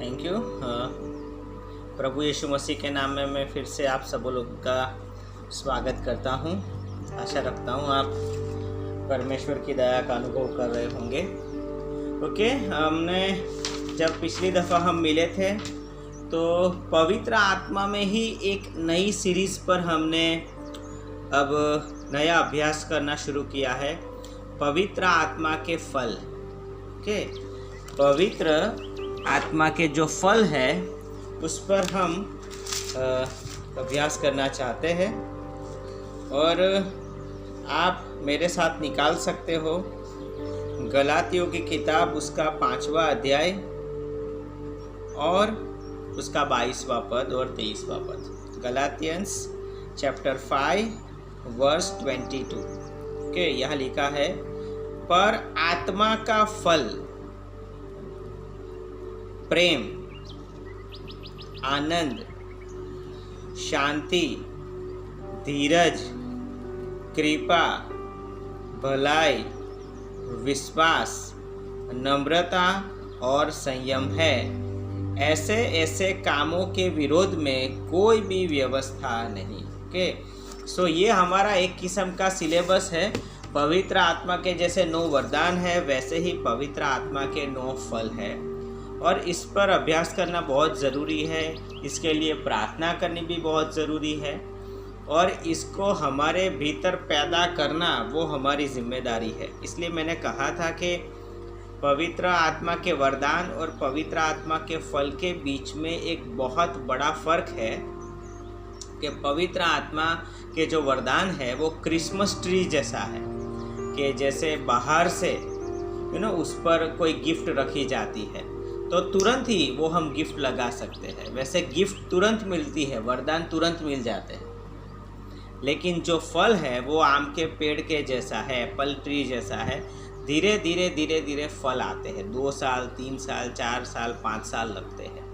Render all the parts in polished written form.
Thank you. प्रभु यीशु मसीह के नाम में मैं फिर से आप सब लोग का स्वागत करता हूं। आशा रखता हूं आप परमेश्वर की दया का अनुभव कर रहे होंगे। ओके, हमने जब पिछली दफ़ा हम मिले थे तो पवित्र आत्मा में ही एक नई सीरीज़ पर हमने अब नया अभ्यास करना शुरू किया है, पवित्र आत्मा के फल। ओके, पवित्र आत्मा के जो फल है उस पर हम अभ्यास करना चाहते हैं और आप मेरे साथ निकाल सकते हो गलातियों की किताब उसका 5वां अध्याय और उसका 22वां पद और 23वां पद। गलातियंस चैप्टर 5 वर्स 22। ओके, यह लिखा है, पर आत्मा का फल प्रेम, आनंद, शांति, धीरज, कृपा, भलाई, विश्वास, नम्रता और संयम है। ऐसे ऐसे कामों के विरोध में कोई भी व्यवस्था नहीं। ओके, सो ये हमारा एक किस्म का सिलेबस है। पवित्र आत्मा के जैसे 9 वरदान है वैसे ही पवित्र आत्मा के 9 फल है और इस पर अभ्यास करना बहुत ज़रूरी है। इसके लिए प्रार्थना करनी भी बहुत ज़रूरी है और इसको हमारे भीतर पैदा करना वो हमारी जिम्मेदारी है। इसलिए मैंने कहा था कि पवित्र आत्मा के वरदान और पवित्र आत्मा के फल के बीच में एक बहुत बड़ा फ़र्क है कि पवित्र आत्मा के जो वरदान है वो क्रिसमस ट्री जैसा है कि जैसे बाहर से उस पर कोई गिफ्ट रखी जाती है तो तुरंत ही वो हम गिफ्ट लगा सकते हैं। वैसे गिफ्ट तुरंत मिलती है, वरदान तुरंत मिल जाते हैं, लेकिन जो फल है वो आम के पेड़ के जैसा है, एप्पल ट्री जैसा है। धीरे धीरे फल आते हैं। 2 साल, 3 साल, 4 साल, 5 साल लगते हैं।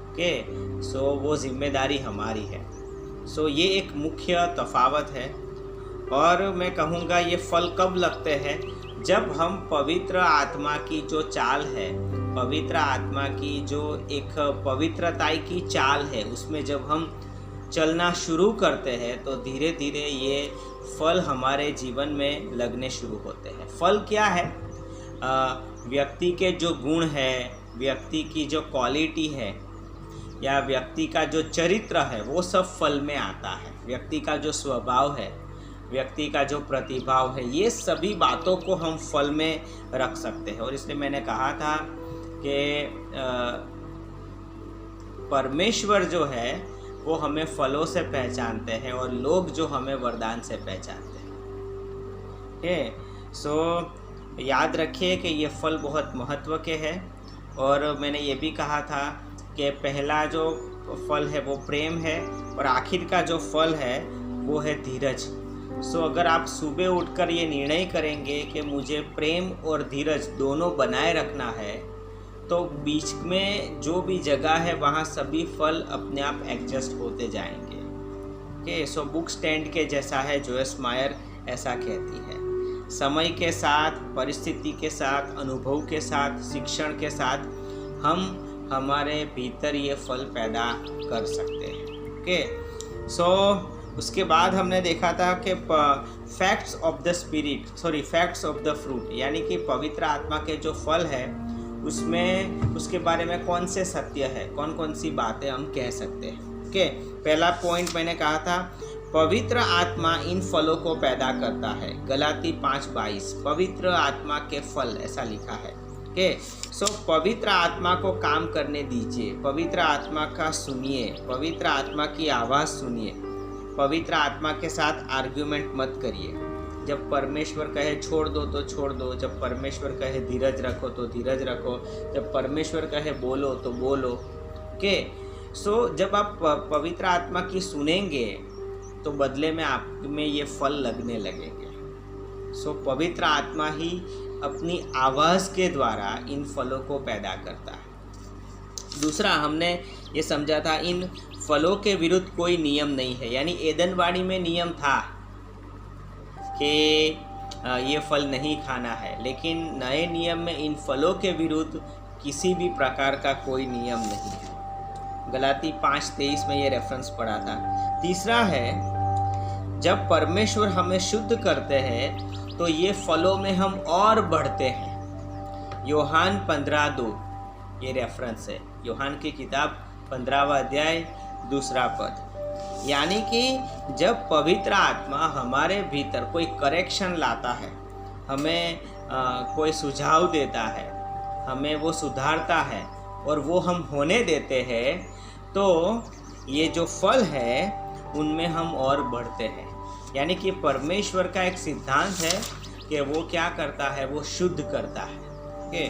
ओके, सो वो जिम्मेदारी हमारी है। सो ये एक मुख्य तफावत है और मैं कहूँगा ये फल कब लगते हैं, जब हम पवित्र आत्मा की जो चाल है, पवित्र आत्मा की जो एक पवित्रता की चाल है, उसमें जब हम चलना शुरू करते हैं तो धीरे धीरे ये फल हमारे जीवन में लगने शुरू होते हैं। फल क्या है? व्यक्ति के जो गुण है, व्यक्ति की जो क्वालिटी है या व्यक्ति का जो चरित्र है वो सब फल में आता है। व्यक्ति का जो स्वभाव है, व्यक्ति का जो प्रतिभाव है, ये सभी बातों को हम फल में रख सकते हैं। और इसलिए मैंने कहा था कि परमेश्वर जो है वो हमें फलों से पहचानते हैं और लोग जो हमें वरदान से पहचानते हैं। ओके, सो याद रखिए कि ये फल बहुत महत्व के हैं। और मैंने ये भी कहा था कि पहला जो फल है वो प्रेम है और आखिर का जो फल है वो है धीरज। सो अगर आप सुबह उठकर ये निर्णय करेंगे कि मुझे प्रेम और धीरज दोनों बनाए रखना है तो बीच में जो भी जगह है वहाँ सभी फल अपने आप एडजस्ट होते जाएंगे। ओके, सो बुक स्टैंड के जैसा है, जोयस मायर ऐसा कहती है। समय के साथ, परिस्थिति के साथ, अनुभव के साथ, शिक्षण के साथ हम हमारे भीतर ये फल पैदा कर सकते हैं। ओके, सो उसके बाद हमने देखा था कि facts of the facts of the fruit, यानी कि पवित्र आत्मा के जो फल है उसमें उसके बारे में कौन से सत्य है, कौन कौन सी बातें हम कह सकते हैं। ओके, पहला पॉइंट मैंने कहा था, पवित्र आत्मा इन फलों को पैदा करता है। गलाती 5:22, पवित्र आत्मा के फल ऐसा लिखा है। ओके, सो पवित्र आत्मा को काम करने दीजिए, पवित्र आत्मा का सुनिए, पवित्र आत्मा की आवाज़ सुनिए, पवित्र आत्मा के साथ आर्ग्यूमेंट मत करिए। जब परमेश्वर कहे छोड़ दो तो छोड़ दो, जब परमेश्वर कहे धीरज रखो तो धीरज रखो, जब परमेश्वर कहे बोलो तो बोलो। ओके, सो जब आप पवित्र आत्मा की सुनेंगे तो बदले में आप में ये फल लगने लगेंगे। सो पवित्र आत्मा ही अपनी आवाज़ के द्वारा इन फलों को पैदा करता है। दूसरा हमने ये समझा था, इन फलों के विरुद्ध कोई नियम नहीं है। यानी एदनवाड़ी में नियम था कि ये फल नहीं खाना है, लेकिन नए नियम में इन फलों के विरुद्ध किसी भी प्रकार का कोई नियम नहीं है। गलाती 5:23 में ये रेफरेंस पढ़ा था। तीसरा है, जब परमेश्वर हमें शुद्ध करते हैं तो ये फलों में हम और बढ़ते हैं। यूहन्ना 15:2 ये रेफरेंस है, यूहन्ना की किताब 15वां अध्याय 2 पद। यानी कि जब पवित्र आत्मा हमारे भीतर कोई करेक्शन लाता है, हमें कोई सुझाव देता है, हमें वो सुधारता है और वो हम होने देते हैं, तो ये जो फल है उनमें हम और बढ़ते हैं। यानी कि परमेश्वर का एक सिद्धांत है कि वो क्या करता है, वो शुद्ध करता है। ओके,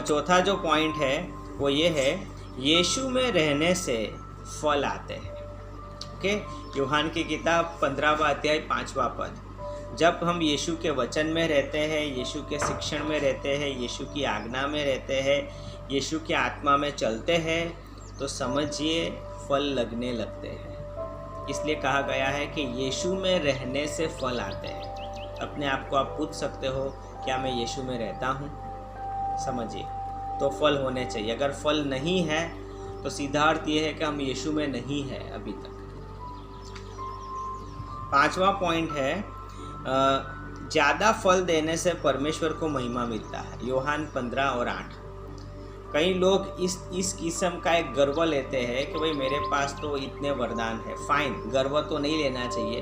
चौथा जो पॉइंट है वो ये है, यीशु में रहने से फल आते हैं। ओके, यूहन्ना की किताब 15वां अध्याय 5वां पद। जब हम यीशु के वचन में रहते हैं, यीशु के शिक्षण में रहते हैं, यीशु की आज्ञा में रहते हैं, यीशु की आत्मा में चलते हैं, तो समझिए फल लगने लगते हैं। इसलिए कहा गया है कि यीशु में रहने से फल आते हैं। अपने आप को आप पूछ सकते हो, क्या मैं यीशु में रहता हूँ? समझिए, तो फल होने चाहिए। अगर फल नहीं है तो सीधा अर्थ ये है कि हम यीशु में नहीं है अभी तक। 5वां पॉइंट है, ज़्यादा फल देने से परमेश्वर को महिमा मिलता है। यूहन्ना 15 और 8। कई लोग इस किस्म का एक गर्व लेते हैं कि भाई मेरे पास तो इतने वरदान है। फाइन, गर्व तो नहीं लेना चाहिए,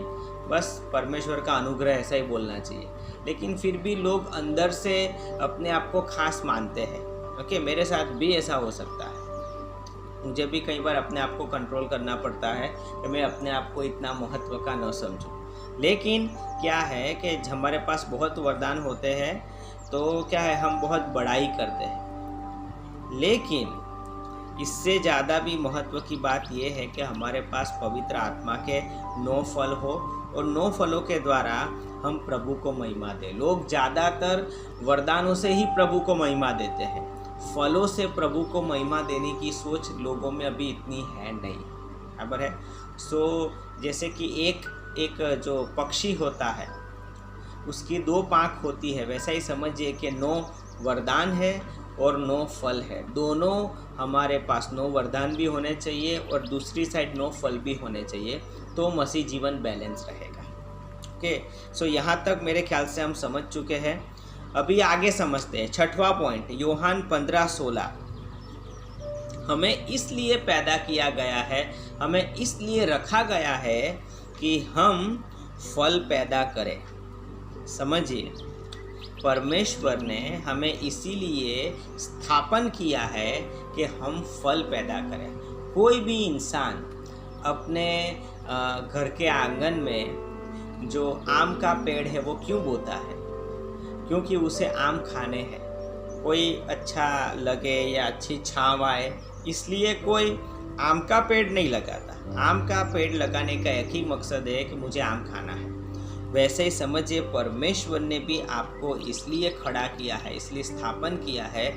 बस परमेश्वर का अनुग्रह ऐसा ही बोलना चाहिए। लेकिन फिर भी लोग अंदर से अपने आप को खास मानते हैं। ओके, मेरे साथ भी ऐसा हो सकता है। मुझे भी कई बार अपने आप को कंट्रोल करना पड़ता है कि मैं अपने आप को इतना महत्व का न समझूं। लेकिन क्या है कि हमारे पास बहुत वरदान होते हैं तो क्या है, हम बहुत बड़ाई करते हैं। लेकिन इससे ज़्यादा भी महत्व की बात यह है कि हमारे पास पवित्र आत्मा के 9 फल हो और 9 फलों के द्वारा हम प्रभु को महिमा दें। लोग ज़्यादातर वरदानों से ही प्रभु को महिमा देते हैं, फलों से प्रभु को महिमा देने की सोच लोगों में अभी इतनी है नहीं। बराबर है। जैसे कि एक जो पक्षी होता है उसकी 2 पाँख होती है, वैसा ही समझिए कि 9 वरदान है और 9 फल है। दोनों हमारे पास 9 वरदान भी होने चाहिए और दूसरी साइड 9 फल भी होने चाहिए, तो मसीह जीवन बैलेंस रहेगा। ओके, सो यहाँ तक मेरे ख्याल से हम समझ चुके हैं। अभी आगे समझते हैं 6वां पॉइंट, यूहन्ना 15:16। हमें इसलिए पैदा किया गया है, हमें इसलिए रखा गया है कि हम फल पैदा करें। समझिए, परमेश्वर ने हमें इसीलिए स्थापन किया है कि हम फल पैदा करें। कोई भी इंसान अपने घर के आंगन में जो आम का पेड़ है वो क्यों बोता है? क्योंकि उसे आम खाने हैं, कोई अच्छा लगे या अच्छी छांव आए, इसलिए कोई आम का पेड़ नहीं लगाता। आम का पेड़ लगाने का एक ही मकसद है कि मुझे आम खाना है। वैसे ही समझिए, परमेश्वर ने भी आपको इसलिए खड़ा किया है, इसलिए स्थापन किया है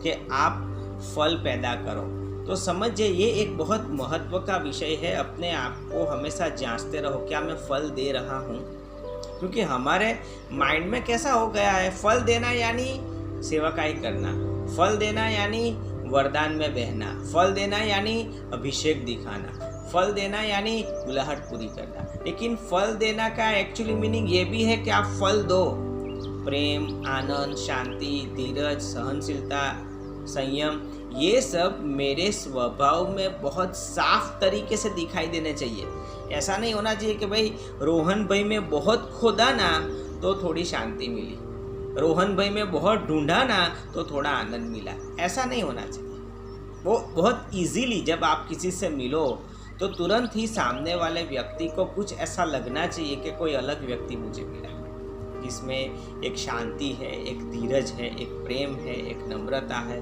कि आप फल पैदा करो। तो समझिए, ये एक बहुत महत्व का विषय है। अपने आप को हमेशा जांचते रहो, क्या मैं फल दे रहा हूँ? क्योंकि हमारे माइंड में कैसा हो गया है, फल देना यानी सेवकाई करना, फल देना यानी वरदान में बहना, फल देना यानी अभिषेक दिखाना, फल देना यानी बुलाहट पूरी करना। लेकिन फल देना का एक्चुअली मीनिंग ये भी है कि आप फल दो। प्रेम, आनंद, शांति, धीरज, सहनशीलता, संयम, ये सब मेरे स्वभाव में बहुत साफ तरीके से दिखाई देने चाहिए। ऐसा नहीं होना चाहिए कि भाई रोहन भाई में बहुत खोदा ना तो थोड़ी शांति मिली, रोहन भाई में बहुत ढूंढा ना तो थोड़ा आनंद मिला। ऐसा नहीं होना चाहिए। वो बहुत इजीली जब आप किसी से मिलो तो तुरंत ही सामने वाले व्यक्ति को कुछ ऐसा लगना चाहिए कि कोई अलग व्यक्ति मुझे मिला, जिसमें एक शांति है, एक धीरज है, एक प्रेम है, एक नम्रता है,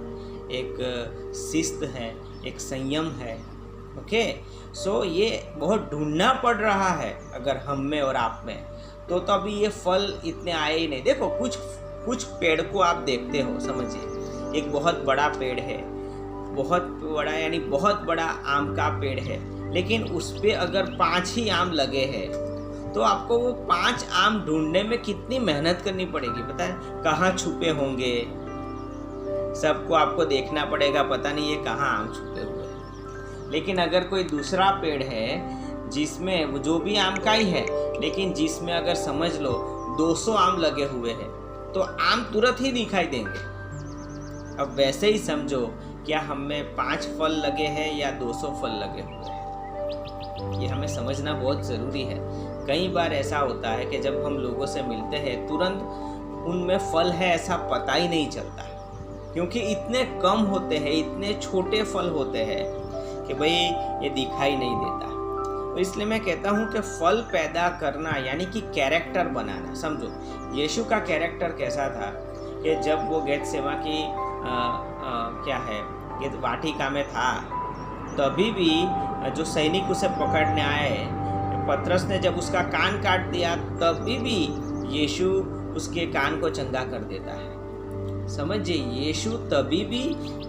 एक शिस्त है, एक संयम है। ओके, सो ये बहुत ढूंढना पड़ रहा है अगर हम में और आप में, तो अभी ये फल इतने आए ही नहीं। देखो, कुछ पेड़ को आप देखते हो, समझिए, एक बहुत बड़ा पेड़ है, बहुत बड़ा यानी बहुत बड़ा आम का पेड़ है, लेकिन उस पे अगर 5 ही आम लगे हैं तो आपको वो 5 आम ढूंढने में कितनी मेहनत करनी पड़ेगी, पता है? कहाँ छुपे होंगे, सबको आपको देखना पड़ेगा, पता नहीं ये कहाँ आम छुपे हुए हैं। लेकिन अगर कोई दूसरा पेड़ है जिसमें जो भी आम का ही है, लेकिन जिसमें अगर समझ लो 200 आम लगे हुए हैं, तो आम तुरंत ही दिखाई देंगे। अब वैसे ही समझो, क्या हमें 5 फल लगे हैं या 200 फल लगे हुए हैं, ये हमें समझना बहुत ज़रूरी है। कई बार ऐसा होता है कि जब हम लोगों से मिलते हैं तुरंत उनमें फल है ऐसा पता ही नहीं चलता, क्योंकि इतने कम होते हैं, इतने छोटे फल होते हैं कि भाई ये दिखाई नहीं देता। तो इसलिए मैं कहता हूँ कि फल पैदा करना यानी कि कैरेक्टर बनाना। समझो यीशु का कैरेक्टर कैसा था कि जब वो गेतसेमा की क्या है ये वाटिका में था, तभी भी जो सैनिक उसे पकड़ने आए, पतरस ने जब उसका कान काट दिया, तभी भी यीशु उसके कान को चंगा कर देता है। समझिए, यीशु तभी भी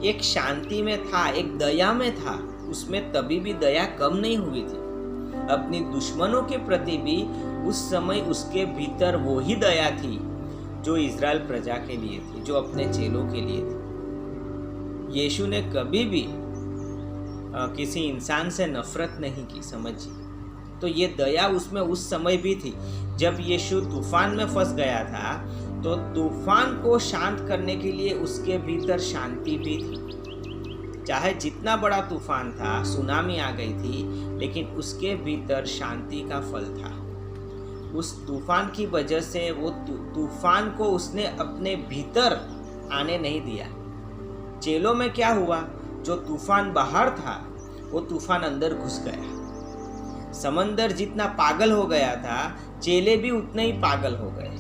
एक शांति में था, एक दया में था, उसमें तभी भी दया कम नहीं हुई थी। अपनी दुश्मनों के प्रति भी उस समय उसके भीतर वो ही दया थी जो इज़राइल प्रजा के लिए थी, जो अपने चेलों के लिए थी। यीशु ने कभी भी किसी इंसान से नफरत नहीं की, समझिए। तो ये दया उसमें उस समय भी थी। जब यीशु तूफान में फंस गया था, तो तूफान को शांत करने के लिए उसके भीतर शांति भी थी। चाहे जितना बड़ा तूफान था, सुनामी आ गई थी, लेकिन उसके भीतर शांति का फल था। उस तूफान की वजह से वो तूफान को उसने अपने भीतर आने नहीं दिया। चेलों में क्या हुआ, जो तूफान बाहर था वो तूफान अंदर घुस गया। समंदर जितना पागल हो गया था, चेले भी उतने ही पागल हो गए।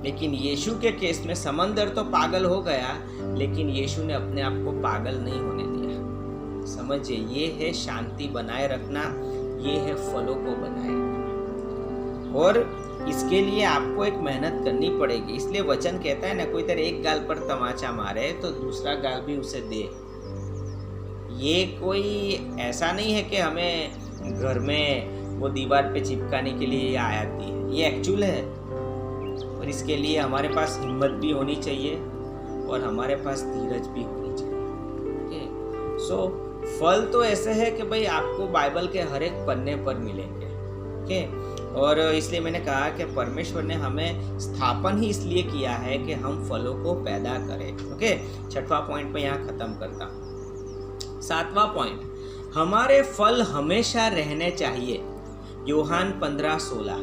लेकिन यीशु के केस में समंदर तो पागल हो गया, लेकिन यीशु ने अपने आप को पागल नहीं होने दिया। समझिए, ये है शांति बनाए रखना, ये है फलों को बनाए रखना। और इसके लिए आपको एक मेहनत करनी पड़ेगी। इसलिए वचन कहता है ना, कोई तेरे एक गाल पर तमाचा मारे तो दूसरा गाल भी उसे दे। ये कोई ऐसा नहीं है कि हमें घर में वो दीवार पे चिपकाने के लिए आती है, ये एक्चुअल है। और इसके लिए हमारे पास हिम्मत भी होनी चाहिए और हमारे पास धीरज भी होनी चाहिए। सो फल तो ऐसे है कि भाई आपको बाइबल के हर एक पन्ने पर मिलेंगे। और इसलिए मैंने कहा कि परमेश्वर ने हमें स्थापन ही इसलिए किया है कि हम फलों को पैदा करें। ओके, 6वां पॉइंट मैं यहाँ ख़त्म करता हूँ। 7वां पॉइंट, हमारे फल हमेशा रहने चाहिए। यूहान 15:16।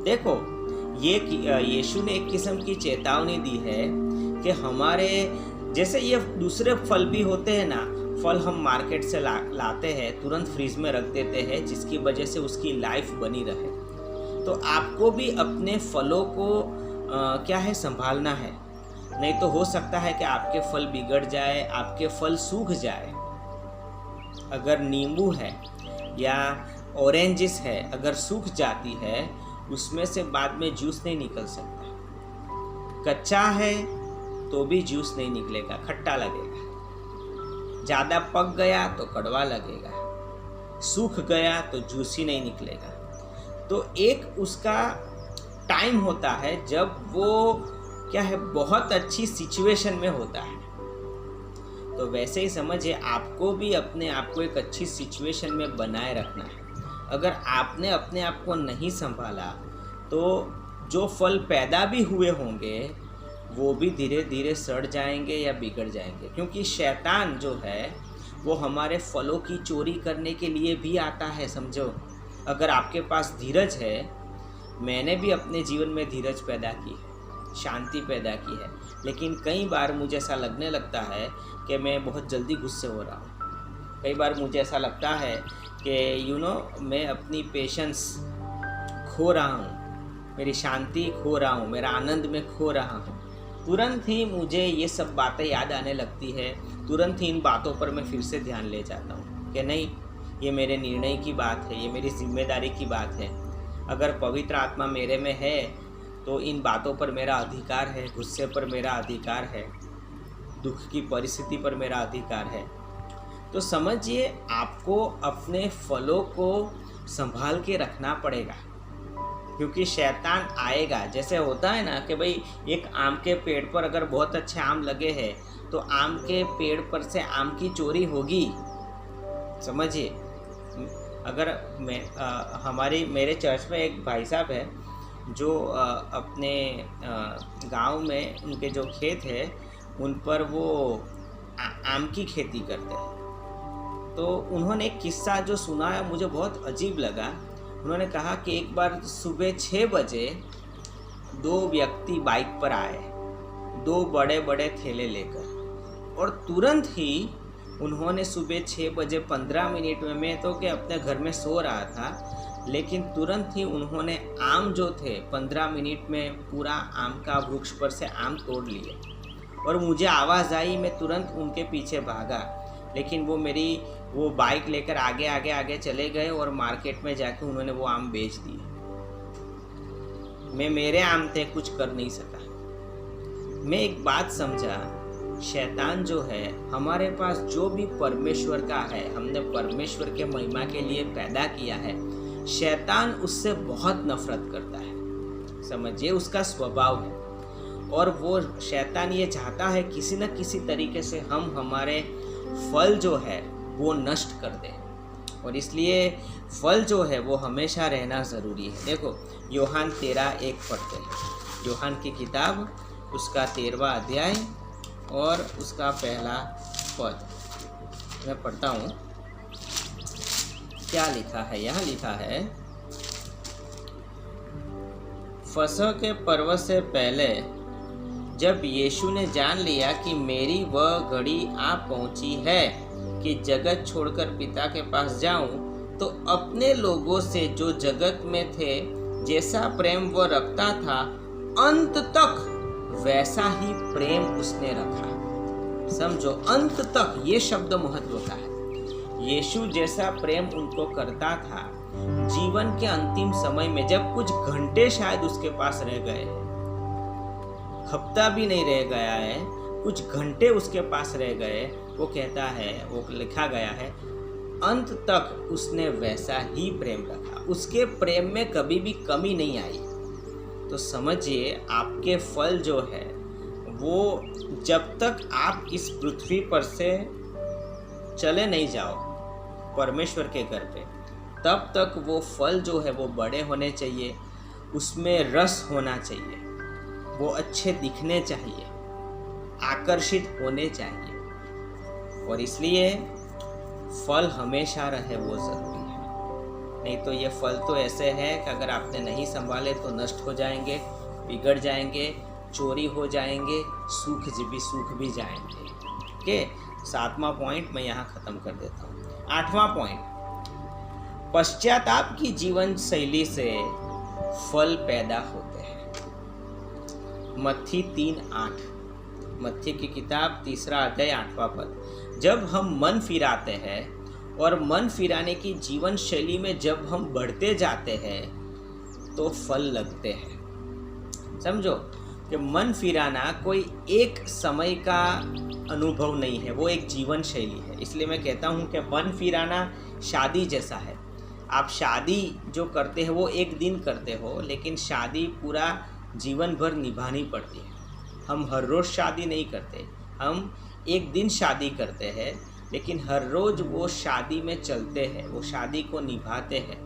देखो, ये यीशु ने एक किस्म की चेतावनी दी है कि हमारे जैसे ये दूसरे फल भी होते हैं ना, फल हम मार्केट से लाते हैं, तुरंत फ्रीज में रख देते हैं, जिसकी वजह से उसकी लाइफ बनी रहे। तो आपको भी अपने फलों को क्या है, संभालना है। नहीं तो हो सकता है कि आपके फल बिगड़ जाए, आपके फल सूख जाए। अगर नींबू है या ऑरेंजिस है, अगर सूख जाती है, उसमें से बाद में जूस नहीं निकल सकता। कच्चा है तो भी जूस नहीं निकलेगा, खट्टा लगेगा। ज़्यादा पक गया तो कड़वा लगेगा, सूख गया तो जूस ही नहीं निकलेगा। तो एक उसका टाइम होता है जब वो क्या है, बहुत अच्छी सिचुएशन में होता है। तो वैसे ही समझिए, आपको भी अपने आप को एक अच्छी सिचुएशन में बनाए रखना है। अगर आपने अपने आप को नहीं संभाला तो जो फल पैदा भी हुए होंगे वो भी धीरे धीरे सड़ जाएंगे या बिगड़ जाएंगे। क्योंकि शैतान जो है वो हमारे फलों की चोरी करने के लिए भी आता है, समझो। अगर आपके पास धीरज है, मैंने भी अपने जीवन में धीरज पैदा की है, शांति पैदा की है, लेकिन कई बार मुझे ऐसा लगने लगता है कि मैं बहुत जल्दी गुस्से हो रहा हूँ। कई बार मुझे ऐसा लगता है कि मैं अपनी पेशेंस खो रहा हूँ, मेरी शांति खो रहा हूँ, मेरा आनंद में खो रहा हूँ। तुरंत ही मुझे ये सब बातें याद आने लगती है, तुरंत ही इन बातों पर मैं फिर से ध्यान ले जाता हूँ कि नहीं, ये मेरे निर्णय की बात है, ये मेरी जिम्मेदारी की बात है। अगर पवित्र आत्मा मेरे में है तो इन बातों पर मेरा अधिकार है, गुस्से पर मेरा अधिकार है, दुख की परिस्थिति पर मेरा अधिकार है। तो समझिए, आपको अपने फलों को संभाल के रखना पड़ेगा, क्योंकि शैतान आएगा। जैसे होता है ना कि भाई एक आम के पेड़ पर अगर बहुत अच्छे आम लगे हैं तो आम के पेड़ पर से आम की चोरी होगी। समझिए, अगर मेरे चर्च में एक भाई साहब है जो अपने गांव में उनके जो खेत है उन पर वो आम की खेती करते हैं। तो उन्होंने एक किस्सा जो सुनाया मुझे बहुत अजीब लगा। उन्होंने कहा कि एक बार सुबह 6 बजे 2 व्यक्ति बाइक पर आए, 2 बड़े बड़े थैले लेकर, और तुरंत ही उन्होंने सुबह 6 बजे 15 मिनट में, मैं तो कि अपने घर में सो रहा था, लेकिन तुरंत ही उन्होंने आम जो थे 15 मिनट में पूरा आम का वृक्ष पर से आम तोड़ लिए। और मुझे आवाज़ आई, मैं तुरंत उनके पीछे भागा, लेकिन वो बाइक लेकर आगे चले गए और मार्केट में जाके उन्होंने वो आम बेच दिए। मेरे आम थे, कुछ कर नहीं सका। मैं एक बात समझा, शैतान जो है हमारे पास जो भी परमेश्वर का है, हमने परमेश्वर के महिमा के लिए पैदा किया है, शैतान उससे बहुत नफरत करता है। समझिए, उसका स्वभाव है। और वो शैतान ये चाहता है किसी न किसी तरीके से हम हमारे फल जो है वो नष्ट कर दें, और इसलिए फल जो है वो हमेशा रहना ज़रूरी है। देखो, यूहन्ना 13:1 पढ़ते हैं। यूहन्ना की किताब, उसका 13वां अध्याय और उसका पहला पद मैं पढ़ता हूँ। क्या लिखा है? यहाँ लिखा है, फसह के पर्व से पहले जब यीशु ने जान लिया कि मेरी वह घड़ी आ पहुंची है कि जगत छोड़कर पिता के पास जाऊं, तो अपने लोगों से जो जगत में थे जैसा प्रेम वह रखता था, अंत तक वैसा ही प्रेम उसने रखा। समझो, अंत तक, ये शब्द महत्व का है। यीशु जैसा प्रेम उनको करता था, जीवन के अंतिम समय में जब कुछ घंटे शायद उसके पास रह गए, हफ्ता भी नहीं रह गया है, कुछ घंटे उसके पास रह गए, वो कहता है, वो लिखा गया है, अंत तक उसने वैसा ही प्रेम रखा, उसके प्रेम में कभी भी कमी नहीं आई। तो समझिए, आपके फल जो है वो जब तक आप इस पृथ्वी पर से चले नहीं जाओ परमेश्वर के घर पे, तब तक वो फल जो है वो बड़े होने चाहिए, उसमें रस होना चाहिए, वो अच्छे दिखने चाहिए, आकर्षित होने चाहिए। और इसलिए फल हमेशा रहे वो ज़रूरी है। नहीं तो ये फल तो ऐसे हैं कि अगर आपने नहीं संभाले तो नष्ट हो जाएंगे, बिगड़ जाएंगे, चोरी हो जाएंगे, सूख भी जाएंगे। ओके, 7वां पॉइंट मैं यहाँ ख़त्म कर देता हूँ। 8वां पॉइंट, पश्चाताप की जीवन शैली से फल पैदा होते हैं। मत्ती 3:8, मत्ती की किताब 3 अध्याय 8वां पद। जब हम मन फिराते हैं और मन फिराने की जीवन शैली में जब हम बढ़ते जाते हैं तो फल लगते हैं। समझो कि मन फिराना कोई एक समय का अनुभव नहीं है, वो एक जीवन शैली है। इसलिए मैं कहता हूँ कि मन फिराना शादी जैसा है। आप शादी जो करते हो वो एक दिन करते हो, लेकिन शादी पूरा जीवन भर निभानी पड़ती है। हम हर रोज़ शादी नहीं करते, हम एक दिन शादी करते हैं, लेकिन हर रोज़ वो शादी में चलते हैं, वो शादी को निभाते हैं,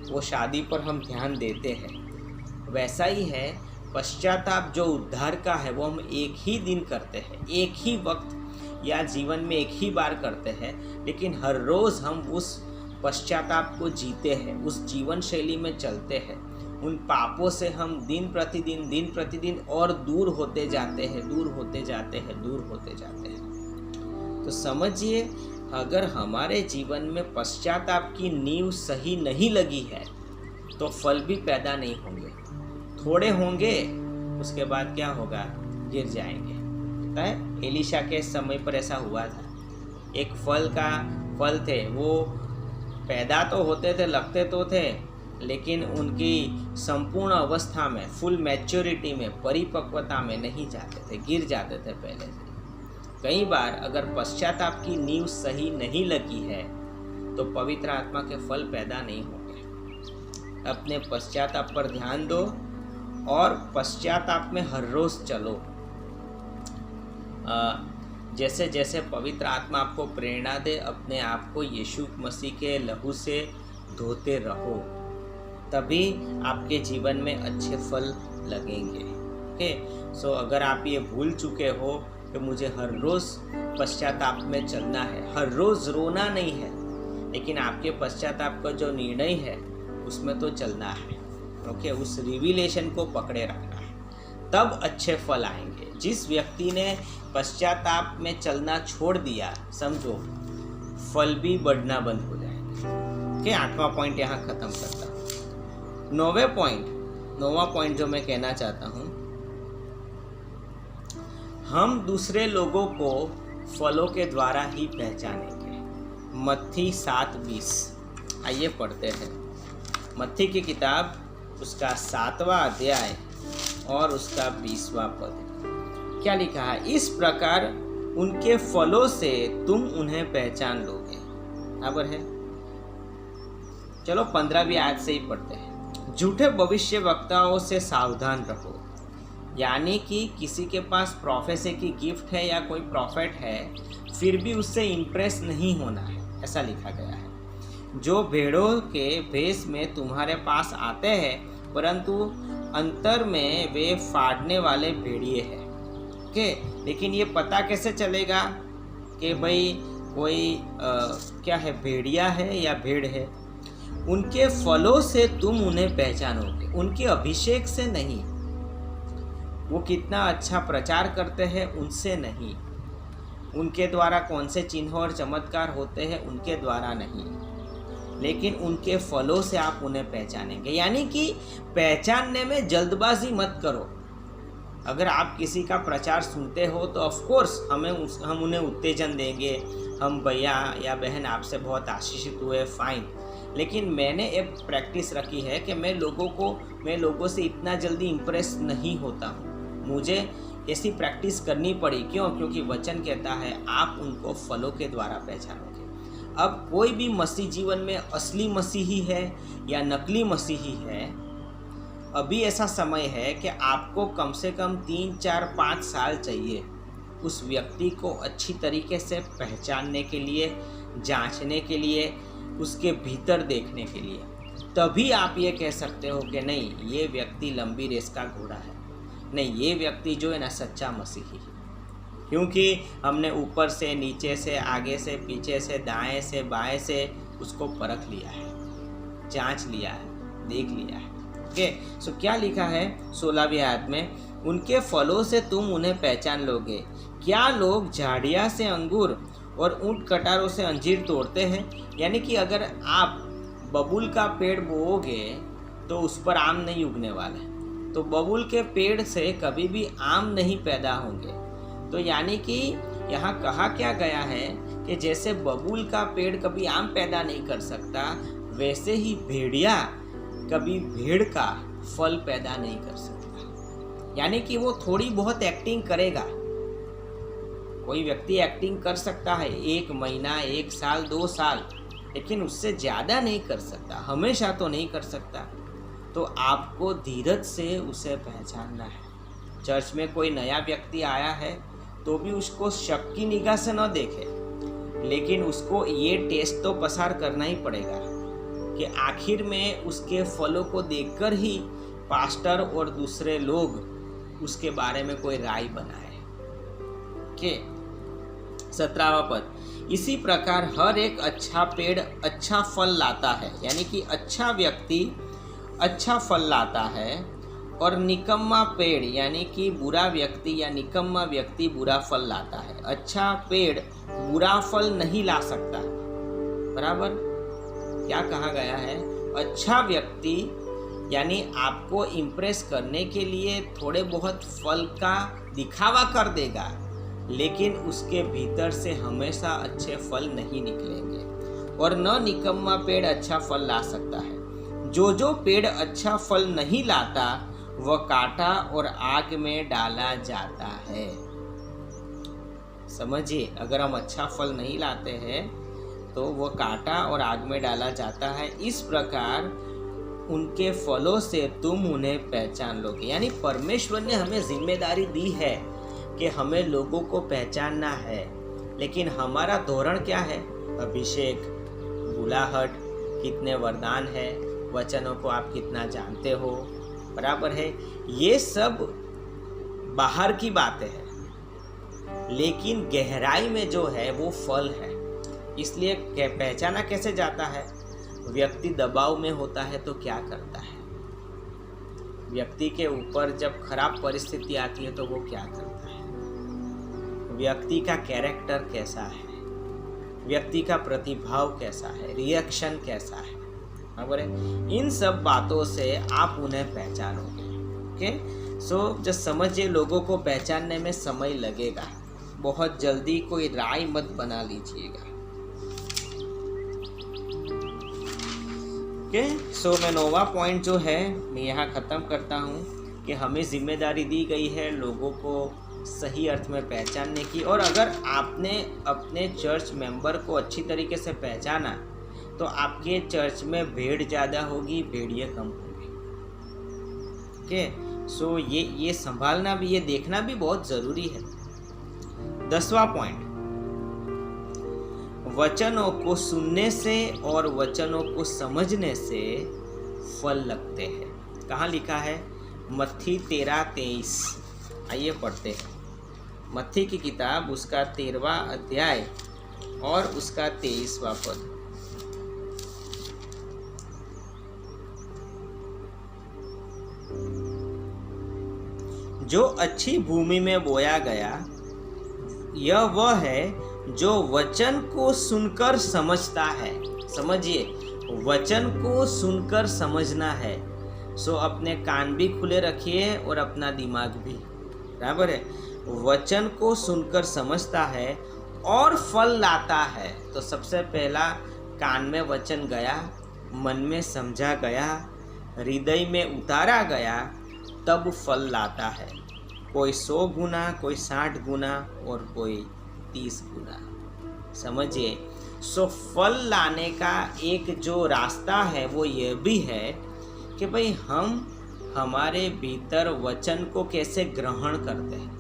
वो शादी पर हम ध्यान देते हैं। वैसा ही है पश्चाताप जो उद्धार का है, वो हम एक ही दिन करते हैं, एक ही वक्त या जीवन में एक ही बार करते हैं, लेकिन हर रोज़ हम उस पश्चाताप को जीते हैं, उस जीवन शैली में चलते हैं। उन पापों से हम दिन प्रतिदिन और दूर होते जाते हैं। तो समझिए, अगर हमारे जीवन में पश्चाताप की नींव सही नहीं लगी है तो फल भी पैदा नहीं होंगे, थोड़े होंगे, उसके बाद क्या होगा, गिर जाएंगे। पता है, एलीशा के समय पर ऐसा हुआ था। एक फल थे, वो पैदा तो होते थे, लगते तो थे, लेकिन उनकी संपूर्ण अवस्था में, फुल मैच्योरिटी में, परिपक्वता में नहीं जाते थे, गिर जाते थे पहले से। कई बार अगर पश्चाताप की नींव सही नहीं लगी है तो पवित्र आत्मा के फल पैदा नहीं होंगे। अपने पश्चाताप पर ध्यान दो और पश्चाताप में हर रोज़ चलो। जैसे जैसे पवित्र आत्मा आपको प्रेरणा दे, अपने आप को यीशु मसीह के लहू से धोते रहो, तभी आपके जीवन में अच्छे फल लगेंगे। ओके, सो अगर आप ये भूल चुके हो कि मुझे हर रोज़ पश्चाताप में चलना है, हर रोज़ रोना नहीं है, लेकिन आपके पश्चाताप का जो निर्णय है उसमें तो चलना है। ओके, उस रिविलेशन को पकड़े रखना है, तब अच्छे फल आएंगे। जिस व्यक्ति ने पश्चाताप में चलना छोड़ दिया, समझो फल भी बढ़ना बंद हो जाएंगे। ओके, 8वां पॉइंट यहाँ ख़त्म करता हूँ। 9वां पॉइंट जो मैं कहना चाहता हूँ, हम दूसरे लोगों को फलों के द्वारा ही पहचानेंगे। मत्ती 7:20, आइए पढ़ते हैं। मत्ती की किताब उसका 7वां अध्याय और उसका 20वां पद। क्या लिखा है? इस प्रकार उनके फलों से तुम उन्हें पहचान लोगे। बराबर है। चलो 15वीं आयत से ही पढ़ते हैं। झूठे भविष्य वक्ताओं से सावधान रहो, यानी कि किसी के पास प्रोफेसी की गिफ्ट है या कोई प्रॉफिट है, फिर भी उससे इम्प्रेस नहीं होना है, ऐसा लिखा गया है। जो भेड़ों के भेष में तुम्हारे पास आते हैं, परंतु अंतर में वे फाड़ने वाले भेड़िए हैं। ओके, लेकिन ये पता कैसे चलेगा कि भाई कोई क्या है, भेड़िया है या भेड़ है? उनके फलों से तुम उन्हें पहचानोगे, उनके अभिषेक से नहीं। वो कितना अच्छा प्रचार करते हैं उनसे नहीं, उनके द्वारा कौन से चिन्ह और चमत्कार होते हैं उनके द्वारा नहीं, लेकिन उनके फलों से आप उन्हें पहचानेंगे। यानी कि पहचानने में जल्दबाजी मत करो। अगर आप किसी का प्रचार सुनते हो तो ऑफ कोर्स हम उन्हें उत्तेजन देंगे, हम भैया या बहन आपसे बहुत आशीषित हुए, फाइन। लेकिन मैंने एक प्रैक्टिस रखी है कि मैं लोगों से इतना जल्दी इम्प्रेस नहीं होता हूँ। मुझे ऐसी प्रैक्टिस करनी पड़ी। क्यों? क्योंकि वचन कहता है आप उनको फलों के द्वारा पहचानोगे। अब कोई भी मसीह जीवन में असली मसीही है या नकली मसीही है, अभी ऐसा समय है कि आपको कम से कम 3, 4, 5 साल चाहिए उस व्यक्ति को अच्छी तरीके से पहचानने के लिए, जांचने के लिए, उसके भीतर देखने के लिए। तभी आप ये कह सकते हो कि नहीं, ये व्यक्ति लंबी रेस का घोड़ा है, नहीं ये व्यक्ति जो है ना सच्चा मसीही है। क्योंकि हमने ऊपर से, नीचे से, आगे से, पीछे से, दाएं से, बाएं से उसको परख लिया है, जांच लिया है, देख लिया है। ओके, सो क्या लिखा है 16वीं आयत में? उनके फलों से तुम उन्हें पहचान लोगे। क्या लोग झाड़ियाँ से अंगूर और ऊंट कटारों से अंजीर तोड़ते हैं? यानी कि अगर आप बबूल का पेड़ बोओगे तो उस पर आम नहीं उगने वाले, तो बबूल के पेड़ से कभी भी आम नहीं पैदा होंगे। तो यानी कि यहाँ कहा क्या गया है कि जैसे बबूल का पेड़ कभी आम पैदा नहीं कर सकता, वैसे ही भेड़िया कभी भेड़ का फल पैदा नहीं कर सकता। यानी कि वो थोड़ी बहुत एक्टिंग करेगा। कोई व्यक्ति एक्टिंग कर सकता है 1 महीना, 1 साल, 2 साल, लेकिन उससे ज़्यादा नहीं कर सकता, हमेशा तो नहीं कर सकता। तो आपको धीरज से उसे पहचानना है। चर्च में कोई नया व्यक्ति आया है तो भी उसको शक की निगाह से न देखे, लेकिन उसको ये टेस्ट तो पसार करना ही पड़ेगा कि आखिर में उसके फलों को देखकर ही पास्टर और दूसरे लोग उसके बारे में कोई राय बनाए। के 17वां पद। इसी प्रकार हर एक अच्छा पेड़ अच्छा फल लाता है, यानी कि अच्छा व्यक्ति अच्छा फल लाता है, और निकम्मा पेड़ यानी कि बुरा व्यक्ति या निकम्मा व्यक्ति बुरा फल लाता है। अच्छा पेड़ बुरा फल नहीं ला सकता। बराबर क्या कहा गया है? अच्छा व्यक्ति यानी आपको इम्प्रेस करने के लिए थोड़े बहुत फल का दिखावा कर देगा, लेकिन उसके भीतर से हमेशा अच्छे फल नहीं निकलेंगे। और न निकम्मा पेड़ अच्छा फल ला सकता है। जो पेड़ अच्छा फल नहीं लाता वह काटा और आग में डाला जाता है। समझिए, अगर हम अच्छा फल नहीं लाते हैं तो वह काटा और आग में डाला जाता है। इस प्रकार उनके फलों से तुम उन्हें पहचान लोगे। यानी परमेश्वर ने हमें जिम्मेदारी दी है कि हमें लोगों को पहचानना है, लेकिन हमारा धोरण क्या है? अभिषेक, बुलाहट, कितने वरदान है, वचनों को आप कितना जानते हो, बराबर है। ये सब बाहर की बातें हैं, लेकिन गहराई में जो है वो फल है। इसलिए पहचाना कैसे जाता है? व्यक्ति दबाव में होता है तो क्या करता है, व्यक्ति के ऊपर जब खराब परिस्थिति आती है तो वो क्या करता है, व्यक्ति का कैरेक्टर कैसा है, व्यक्ति का प्रतिभाव कैसा है, रिएक्शन कैसा है, बराबर है। इन सब बातों से आप उन्हें पहचानोगे। ओके, सो जो समझिए, लोगों को पहचानने में समय लगेगा, बहुत जल्दी कोई राय मत बना लीजिएगा। ओके, सो मैं नोवा पॉइंट जो है मैं यहाँ ख़त्म करता हूँ कि हमें जिम्मेदारी दी गई है लोगों को सही अर्थ में पहचानने की। और अगर आपने अपने चर्च मेंबर को अच्छी तरीके से पहचाना तो आपके चर्च में भीड़ ज़्यादा होगी, भेड़िए कम होंगे। ओके, सो ये संभालना भी, ये देखना भी बहुत ज़रूरी है। 10वां पॉइंट, वचनों को सुनने से और वचनों को समझने से फल लगते हैं। कहाँ लिखा है? मत्थी 13:23। आइए पढ़ते हैं। मत्थी की किताब, उसका 13वां अध्याय और उसका 23वां पद। जो अच्छी भूमि में बोया गया यह वह है जो वचन को सुनकर समझता है। समझिए, वचन को सुनकर समझना है। सो अपने कान भी खुले रखिए और अपना दिमाग भी, बराबर है। वचन को सुनकर समझता है और फल लाता है। तो सबसे पहला, कान में वचन गया, मन में समझा गया, हृदय में उतारा गया, तब फल लाता है। कोई 100 गुना, कोई 60 गुना और कोई 30 गुना। समझिए, सो फल लाने का एक जो रास्ता है वो ये भी है कि भाई हम हमारे भीतर वचन को कैसे ग्रहण करते हैं।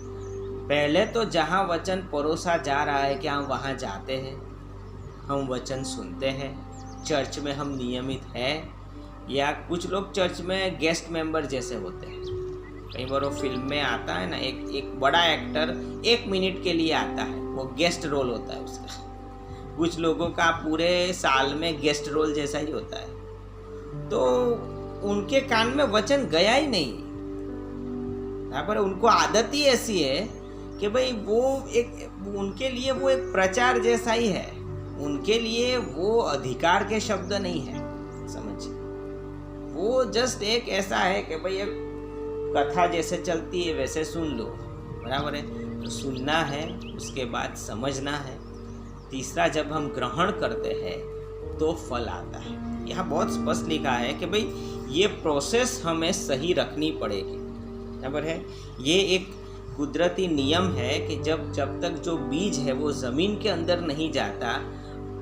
पहले तो जहाँ वचन परोसा जा रहा है कि हम वहाँ जाते हैं, हम वचन सुनते हैं। चर्च में हम नियमित हैं, या कुछ लोग चर्च में गेस्ट मेंबर जैसे होते हैं। कई बार वो फिल्म में आता है ना, एक बड़ा एक्टर 1 मिनट के लिए आता है, वो गेस्ट रोल होता है उसका। कुछ लोगों का पूरे साल में गेस्ट रोल जैसा ही होता है। तो उनके कान में वचन गया ही नहीं। यहाँ पर उनको आदत ही ऐसी है कि भाई वो उनके लिए वो एक प्रचार जैसा ही है, उनके लिए वो अधिकार के शब्द नहीं है। समझिए, वो जस्ट एक ऐसा है कि भाई एक कथा जैसे चलती है वैसे सुन लो, बराबर है। तो सुनना है, उसके बाद समझना है। तीसरा, जब हम ग्रहण करते हैं तो फल आता है। यहाँ बहुत स्पष्ट लिखा है कि भाई ये प्रोसेस हमें सही रखनी पड़ेगी, बराबर है। ये एक कुदरती नियम है कि जब तक जो बीज है वो ज़मीन के अंदर नहीं जाता,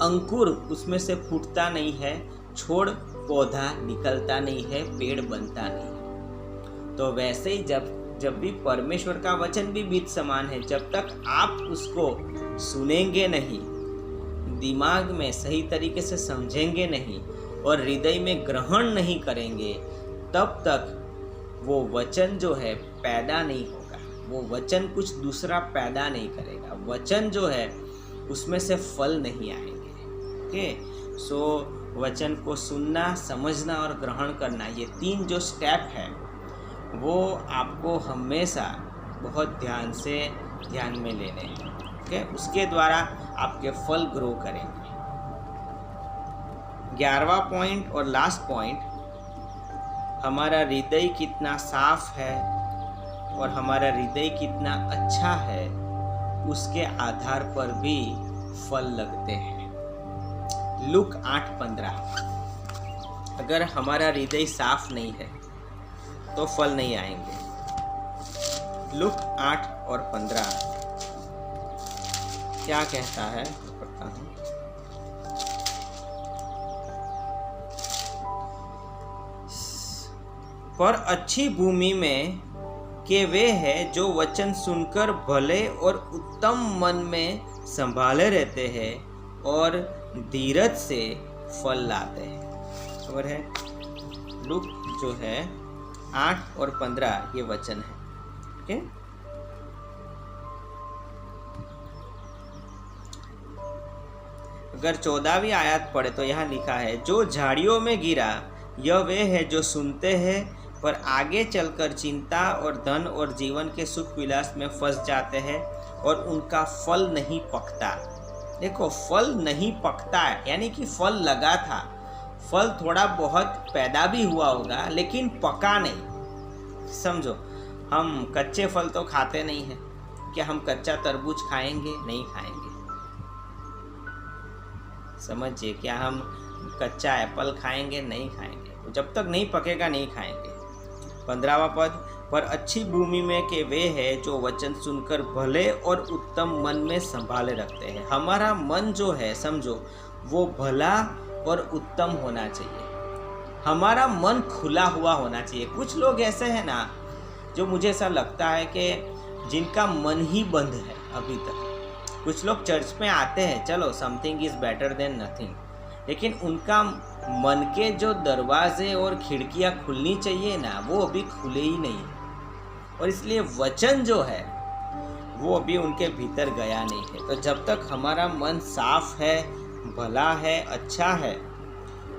अंकुर उसमें से फूटता नहीं है, छोड़ पौधा निकलता नहीं है, पेड़ बनता नहीं है। तो वैसे ही जब भी परमेश्वर का वचन भी बीज समान है, जब तक आप उसको सुनेंगे नहीं, दिमाग में सही तरीके से समझेंगे नहीं और हृदय में ग्रहण नहीं करेंगे, तब तक वो वचन जो है पैदा नहीं होगा। वो वचन कुछ दूसरा पैदा नहीं करेगा। वचन जो है उसमें से फल नहीं आएंगे। ओके, सो वचन को सुनना, समझना और ग्रहण करना, ये 3 जो स्टेप है वो आपको हमेशा बहुत ध्यान में लेने हैं। ओके, उसके द्वारा आपके फल ग्रो करेंगे। 11वां पॉइंट और लास्ट पॉइंट, हमारा हृदय कितना साफ है और हमारा hृदय कितना अच्छा है, उसके आधार पर भी फल लगते हैं। लूक 8:15। अगर हमारा हृदय साफ नहीं है तो फल नहीं आएंगे। लूक 8:15 क्या कहता है, पढ़ता हूँ। पर अच्छी भूमि में कि वे हैं जो वचन सुनकर भले और उत्तम मन में संभाले रहते हैं और धीरज से फल लाते हैं। खबर है लूक जो है 8 और 15 ये वचन है। ओके, अगर 14वीं आयत पढ़े तो यहाँ लिखा है, जो झाड़ियों में गिरा यह वे है जो सुनते हैं पर आगे चलकर चिंता और धन और जीवन के सुख विलास में फंस जाते हैं और उनका फल नहीं पकता। देखो, फल नहीं पकता है यानी कि फल लगा था, फल थोड़ा बहुत पैदा भी हुआ होगा लेकिन पका नहीं। समझो, हम कच्चे फल तो खाते नहीं हैं। क्या हम कच्चा तरबूज खाएंगे? नहीं खाएंगे। समझिए, क्या हम कच्चा एप्पल खाएंगे? नहीं खाएंगे। जब तक नहीं पकेगा नहीं खाएंगे। 15वां पद, पर अच्छी भूमि में के वे हैं जो वचन सुनकर भले और उत्तम मन में संभाले रखते हैं। हमारा मन जो है, समझो, वो भला और उत्तम होना चाहिए। हमारा मन खुला हुआ होना चाहिए। कुछ लोग ऐसे हैं ना, जो मुझे ऐसा लगता है कि जिनका मन ही बंद है अभी तक। कुछ लोग चर्च में आते हैं, चलो something is better than nothing, लेकिन उनका मन के जो दरवाजे और खिड़कियां खुलनी चाहिए ना, वो अभी खुले ही नहीं है। और इसलिए वचन जो है वो अभी उनके भीतर गया नहीं है। तो जब तक हमारा मन साफ है, भला है, अच्छा है,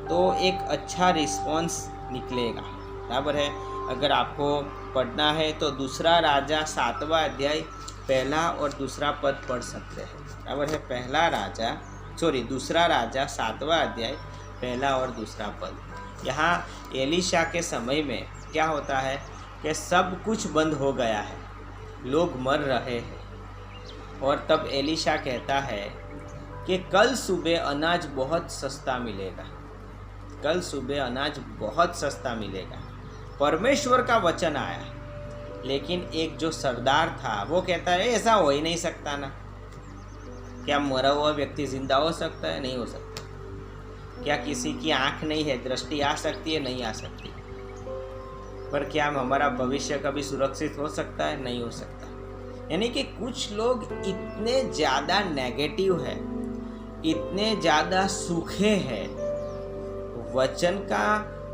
तो एक अच्छा रिस्पॉन्स निकलेगा। बराबर है। अगर आपको पढ़ना है तो दूसरा राजा 7वां अध्याय पहला और दूसरा पद पढ़ सकते हैं। बराबर है। दूसरा राजा 7वां अध्याय पहला और दूसरा पद। यहाँ एलीशा के समय में क्या होता है कि सब कुछ बंद हो गया है, लोग मर रहे हैं। और तब एलीशा कहता है कि कल सुबह अनाज बहुत सस्ता मिलेगा, कल सुबह अनाज बहुत सस्ता मिलेगा। परमेश्वर का वचन आया, लेकिन एक जो सरदार था वो कहता है ऐसा हो ही नहीं सकता ना। क्या मरा हुआ व्यक्ति जिंदा हो सकता है? नहीं हो सकता। क्या किसी की आंख नहीं है, दृष्टि आ सकती है? नहीं आ सकती। पर क्या हमारा भविष्य कभी सुरक्षित हो सकता है? नहीं हो सकता। यानी कि कुछ लोग इतने ज़्यादा नेगेटिव है, इतने ज़्यादा सूखे हैं, वचन का,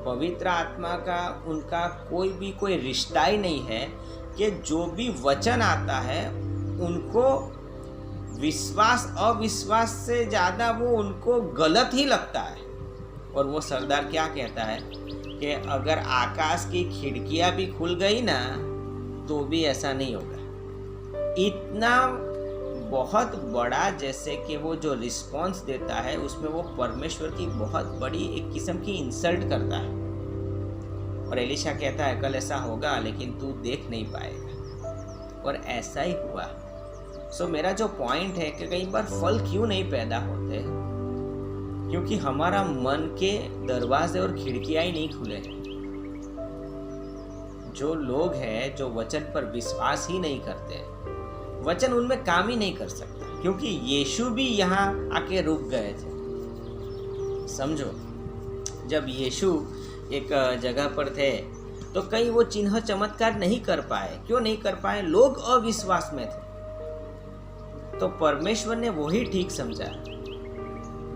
पवित्र आत्मा का उनका कोई रिश्ता ही नहीं है कि जो भी वचन आता है उनको विश्वास अविश्वास से ज़्यादा वो उनको गलत ही लगता है। और वो सरदार क्या कहता है कि अगर आकाश की खिड़कियां भी खुल गई ना तो भी ऐसा नहीं होगा। इतना बहुत बड़ा, जैसे कि वो जो रिस्पॉन्स देता है उसमें वो परमेश्वर की बहुत बड़ी एक किस्म की इंसल्ट करता है। और एलीशा कहता है कल ऐसा होगा लेकिन तू देख नहीं पाएगा। और ऐसा ही हुआ। सो मेरा जो पॉइंट है कि कई बार फल क्यों नहीं पैदा होते, क्योंकि हमारा मन के दरवाजे और खिड़कियां ही नहीं खुले हैं। जो लोग हैं जो वचन पर विश्वास ही नहीं करते, वचन उनमें काम ही नहीं कर सकता। क्योंकि यीशु भी यहाँ आके रुक गए थे। समझो, जब यीशु एक जगह पर थे तो कहीं वो चिन्ह चमत्कार नहीं कर पाए। क्यों नहीं कर पाए? लोग अविश्वास में थे। तो परमेश्वर ने वही ठीक समझा,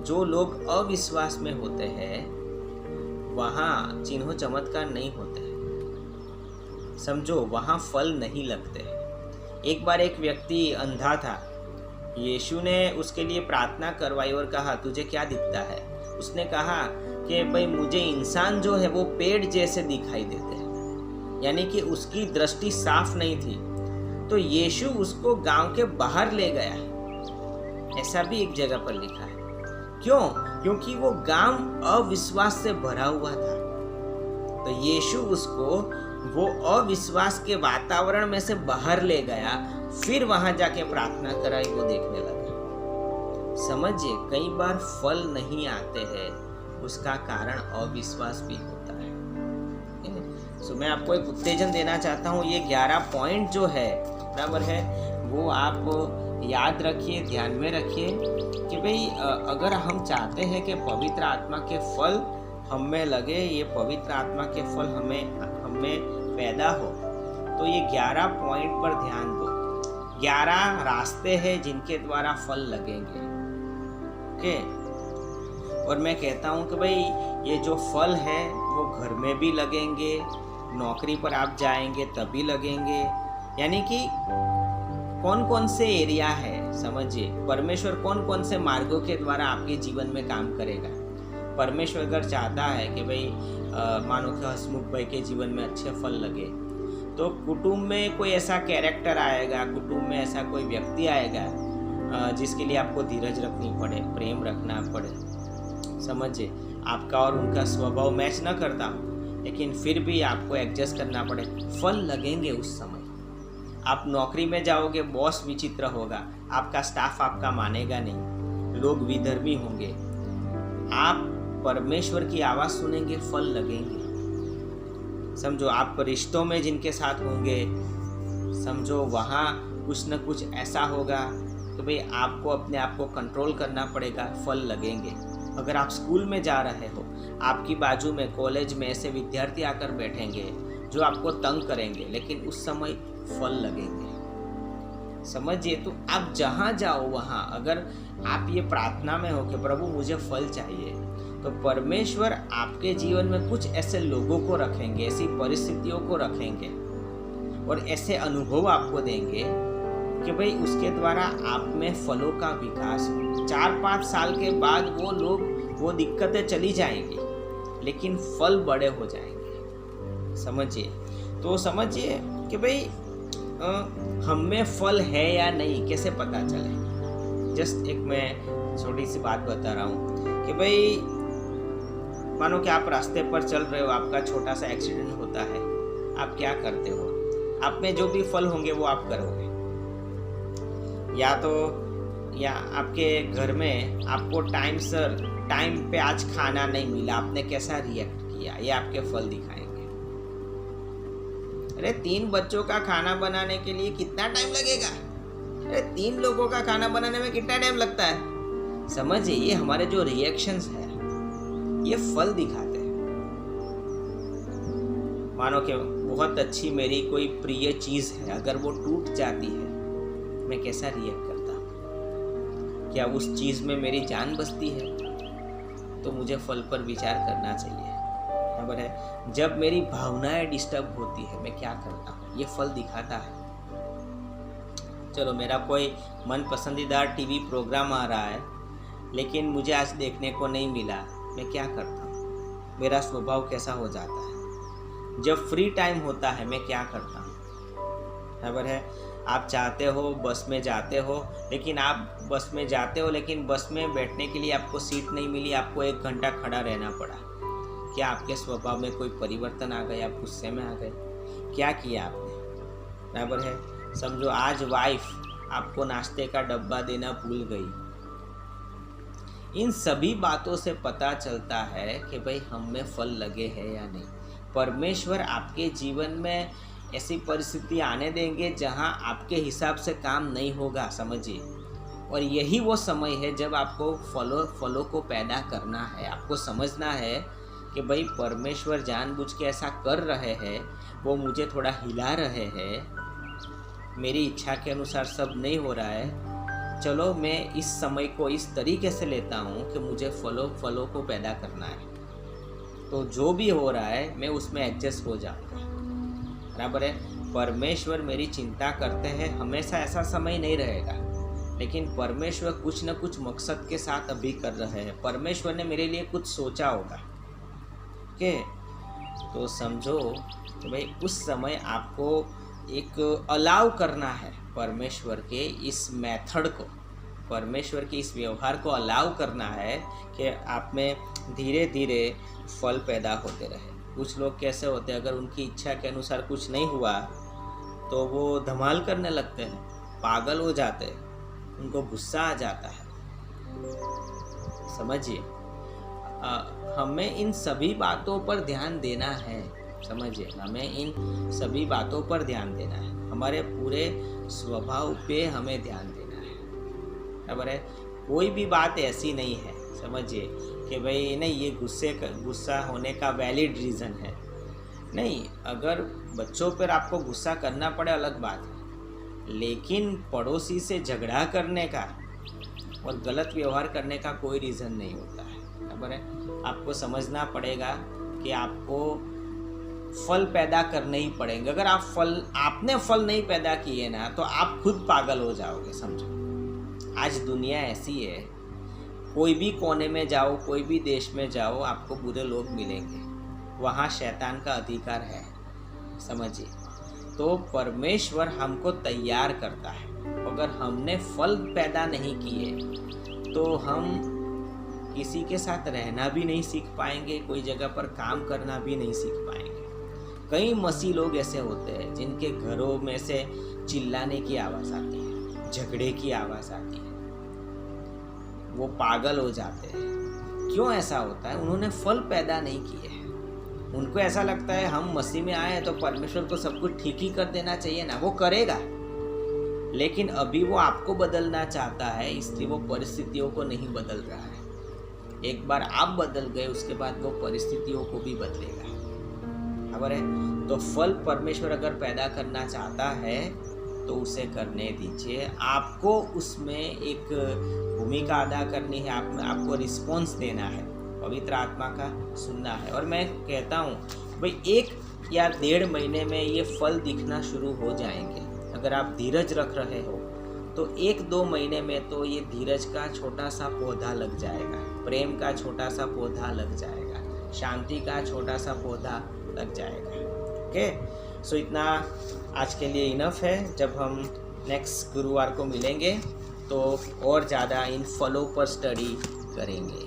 जो लोग अविश्वास में होते हैं वहाँ चिन्ह चमत्कार नहीं होते हैं। समझो, वहाँ फल नहीं लगते। एक बार एक व्यक्ति अंधा था, यीशु ने उसके लिए प्रार्थना करवाई और कहा तुझे क्या दिखता है? उसने कहा कि भाई मुझे इंसान जो है वो पेड़ जैसे दिखाई देते हैं, यानी कि उसकी दृष्टि साफ नहीं थी। तो यीशु उसको गांव के बाहर ले गया। ऐसा भी एक जगह पर लिखा है। क्यों? क्योंकि वो गांव अविश्वास से भरा हुआ था। तो यीशु उसको वो अविश्वास के वातावरण में से बाहर ले गया, फिर वहां जाके प्रार्थना कराई, वो देखने लगा। समझिए, कई बार फल नहीं आते हैं, उसका कारण अविश्वास भी होता है। सो मैं आपको एक उत्तेजन देना चाहता हूँ। ये 11 पॉइंट जो है, बराबर है, वो आप याद रखिए, ध्यान में रखिए कि भाई अगर हम चाहते हैं कि पवित्र आत्मा के फल हम में लगे, ये पवित्र आत्मा के फल हमें पैदा हो, तो ये 11 पॉइंट पर ध्यान दो। 11 रास्ते हैं जिनके द्वारा फल लगेंगे। ओके, और मैं कहता हूँ कि भाई ये जो फल है वो घर में भी लगेंगे, नौकरी पर आप जाएंगे तभी लगेंगे। यानी कि कौन कौन से एरिया है, समझिए परमेश्वर कौन कौन से मार्गों के द्वारा आपके जीवन में काम करेगा। परमेश्वर अगर चाहता है कि भाई मानो कि हसमुख भाई के जीवन में अच्छे फल लगे, तो कुटुंब में कोई ऐसा कैरेक्टर आएगा, कुटुंब में ऐसा कोई व्यक्ति आएगा जिसके लिए आपको धीरज रखनी पड़े, प्रेम रखना पड़े। समझिए आपका और उनका स्वभाव मैच न करता, लेकिन फिर भी आपको एडजस्ट करना पड़े, फल लगेंगे उस समय। आप नौकरी में जाओगे, बॉस विचित्र होगा, आपका स्टाफ आपका मानेगा नहीं, लोग विधर्मी होंगे। आप परमेश्वर की आवाज़ सुनेंगे, फल लगेंगे। समझो आप रिश्तों में जिनके साथ होंगे, समझो वहाँ कुछ न कुछ ऐसा होगा तो भाई आपको अपने आप को कंट्रोल करना पड़ेगा, फल लगेंगे। अगर आप स्कूल में जा रहे हो, आपकी बाजू में कॉलेज में ऐसे विद्यार्थी आकर बैठेंगे जो आपको तंग करेंगे, लेकिन उस समय फल लगेंगे। समझिए, तो आप जहाँ जाओ वहाँ अगर आप ये प्रार्थना में हो कि प्रभु मुझे फल चाहिए, तो परमेश्वर आपके जीवन में कुछ ऐसे लोगों को रखेंगे, ऐसी परिस्थितियों को रखेंगे और ऐसे अनुभव आपको देंगे कि भाई उसके द्वारा आप में फलों का विकास हो। 4-5 साल के बाद वो लोग, वो दिक्कतें चली जाएंगी, लेकिन फल बड़े हो जाएंगे। समझिए, तो समझिए कि भाई हम में फल है या नहीं, कैसे पता चले। जस्ट एक मैं छोटी सी बात बता रहा हूँ कि भाई मानो कि आप रास्ते पर चल रहे हो, आपका छोटा सा एक्सीडेंट होता है, आप क्या करते हो? आप में जो भी फल होंगे वो आप करोगे। या आपके घर में आपको टाइम पे आज खाना नहीं मिला, आपने कैसा रिएक्ट किया, ये आपके फल दिखाएंगे। अरे 3 बच्चों का खाना बनाने के लिए कितना टाइम लगेगा? अरे 3 लोगों का खाना बनाने में कितना टाइम लगता है? समझिए, ये हमारे जो रिएक्शंस है ये फल दिखाते हैं। मानो कि बहुत अच्छी मेरी कोई प्रिय चीज़ है, अगर वो टूट जाती है, मैं कैसा रिएक्ट करता हूँ? क्या उस चीज़ में मेरी जान बचती है? तो मुझे फल पर विचार करना चाहिए। बराबर है। जब मेरी भावनाएं डिस्टर्ब होती है, मैं क्या करता हूँ? ये फल दिखाता है। चलो, मेरा कोई मन पसंदीदा टीवी प्रोग्राम आ रहा है, लेकिन मुझे आज देखने को नहीं मिला, मैं क्या करता हूँ? मेरा स्वभाव कैसा हो जाता है? जब फ्री टाइम होता है, मैं क्या करता हूँ? बराबर है। आप चाहते हो बस में जाते हो, लेकिन आप बस में जाते हो, लेकिन बस में बैठने के लिए आपको सीट नहीं मिली, आपको 1 घंटा खड़ा रहना पड़ा। क्या आपके स्वभाव में कोई परिवर्तन आ गया? आप गुस्से में आ गए? क्या किया आपने? बराबर है। समझो आज वाइफ आपको नाश्ते का डब्बा देना भूल गई। इन सभी बातों से पता चलता है कि भाई हम में फल लगे हैं या नहीं। परमेश्वर आपके जीवन में ऐसी परिस्थिति आने देंगे जहां आपके हिसाब से काम नहीं होगा, समझिए। और यही वो समय है जब आपको फलों को पैदा करना है। आपको समझना है कि भाई परमेश्वर जानबूझ के ऐसा कर रहे हैं, वो मुझे थोड़ा हिला रहे हैं, मेरी इच्छा के अनुसार सब नहीं हो रहा है। चलो, मैं इस समय को इस तरीके से लेता हूँ कि मुझे फलों को पैदा करना है, तो जो भी हो रहा है मैं उसमें एडजस्ट हो जाऊँगा। बराबर है। परमेश्वर मेरी चिंता करते हैं, हमेशा ऐसा समय नहीं रहेगा, लेकिन परमेश्वर कुछ न कुछ मकसद के साथ अभी कर रहे हैं। परमेश्वर ने मेरे लिए कुछ सोचा होगा। ओके, तो समझो कि भाई उस समय आपको एक अलाउ करना है परमेश्वर के इस मेथड को, परमेश्वर के इस व्यवहार को अलाउ करना है कि आप में धीरे धीरे फल पैदा होते रहे। कुछ लोग कैसे होते हैं, अगर उनकी इच्छा के अनुसार कुछ नहीं हुआ तो वो धमाल करने लगते हैं, पागल हो जाते हैं, उनको गुस्सा आ जाता है। समझिए, हमें इन सभी बातों पर ध्यान देना है। समझिए, हमें इन सभी बातों पर ध्यान देना है, हमारे पूरे स्वभाव पे हमें ध्यान देना है। बराबर है। कोई भी बात ऐसी नहीं है, समझिए, कि भाई नहीं ये गुस्सा होने का वैलिड रीज़न है। नहीं, अगर बच्चों पर आपको गुस्सा करना पड़े अलग बात है, लेकिन पड़ोसी से झगड़ा करने का और गलत व्यवहार करने का कोई रीज़न नहीं होता है, बराबर है। आपको समझना पड़ेगा कि आपको फल पैदा करने ही पड़ेंगे। अगर आपने फल नहीं पैदा किए ना तो आप खुद पागल हो जाओगे, समझो। आज दुनिया ऐसी है, कोई भी कोने में जाओ, कोई भी देश में जाओ, आपको बुरे लोग मिलेंगे, वहाँ शैतान का अधिकार है, समझिए। तो परमेश्वर हमको तैयार करता है। अगर हमने फल पैदा नहीं किए तो हम किसी के साथ रहना भी नहीं सीख पाएंगे, कोई जगह पर काम करना भी नहीं सीख पाएंगे। कई मसीह लोग ऐसे होते हैं जिनके घरों में से चिल्लाने की आवाज़ आती है, झगड़े की आवाज़ आती है, वो पागल हो जाते हैं। क्यों ऐसा होता है? उन्होंने फल पैदा नहीं किए हैं। उनको ऐसा लगता है हम मसीह में आए हैं तो परमेश्वर को सब कुछ ठीक ही कर देना चाहिए ना। वो करेगा, लेकिन अभी वो आपको बदलना चाहता है, इसलिए वो परिस्थितियों को नहीं बदल रहा है। एक बार आप बदल गए, उसके बाद वो परिस्थितियों को भी बदलेगा, खबर है। तो फल परमेश्वर अगर पैदा करना चाहता है तो उसे करने दीजिए। आपको उसमें एक भूमिका अदा करनी है, आपको रिस्पॉन्स देना है, पवित्र आत्मा का सुनना है। और मैं कहता हूँ भाई 1 या 1.5 महीने में ये फल दिखना शुरू हो जाएंगे। अगर आप धीरज रख रहे हो तो 1-2 महीने में तो ये धीरज का छोटा सा पौधा लग जाएगा, प्रेम का छोटा सा पौधा लग जाएगा, शांति का छोटा सा पौधा लग जाएगा। ओके, सो इतना आज के लिए इनफ है। जब हम नेक्स्ट गुरुवार को मिलेंगे तो और ज़्यादा इन फलों पर स्टडी करेंगे।